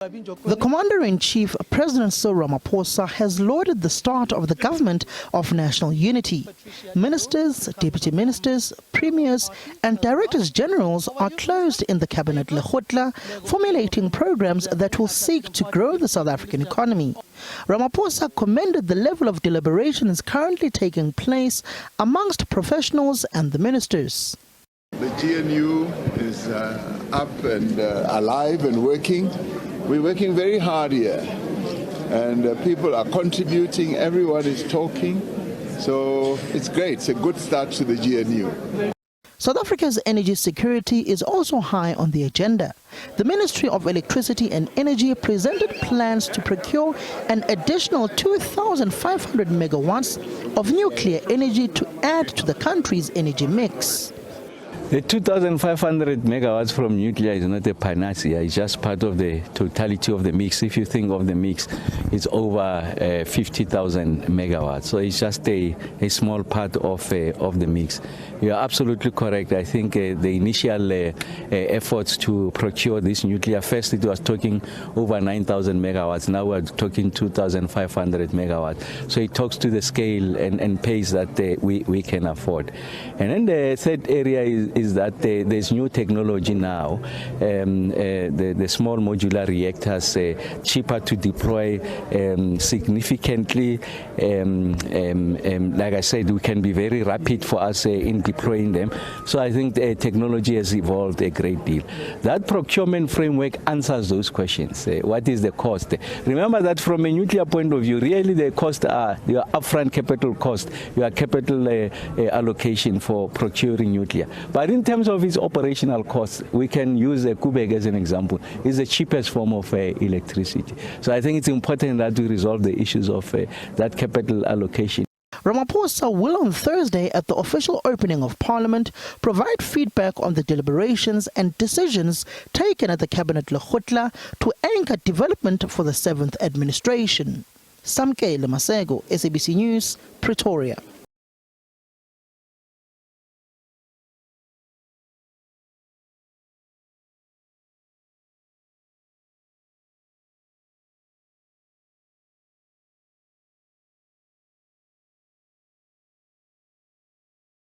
The Commander-in-Chief, President Cyril Ramaphosa, has lauded the start of the Government of National Unity. Ministers, deputy ministers, premiers and directors generals are closed in the Cabinet Lekgotla, formulating programs that will seek to grow the South African economy. Ramaphosa commended the level of deliberations currently taking place amongst professionals and the ministers. The GNU is up and alive and working. We're working very hard here, and people are contributing, everyone is talking, so it's great. It's a good start to the GNU. South Africa's energy security is also high on the agenda. The Ministry of Electricity and Energy presented plans to procure an additional 2,500 megawatts of nuclear energy to add to the country's energy mix. The 2,500 megawatts from nuclear is not a panacea, it's just part of the totality of the mix. If you think of the mix, it's over 50,000 megawatts, so it's just a small part of the mix. You are absolutely correct. I think the initial efforts to procure this nuclear, first it was talking over 9,000 megawatts, now we're talking 2,500 megawatts. So it talks to the scale and pace that we can afford. And then the third area is that there's new technology now. The small modular reactors, cheaper to deploy, significantly. Like I said, we can be very rapid for us in deploying them. So I think the technology has evolved a great deal. That procurement framework answers those questions. What is the cost? Remember that from a nuclear point of view, really the costs are your upfront capital cost, your capital allocation for procuring nuclear. But in terms of its operational costs, we can use Kubek as an example. It's the cheapest form of electricity. So I think it's important that we resolve the issues of that capital allocation. Ramaphosa will on Thursday at the official opening of Parliament provide feedback on the deliberations and decisions taken at the Cabinet Lekgotla to anchor development for the 7th administration. Samkele Masego, SABC News, Pretoria.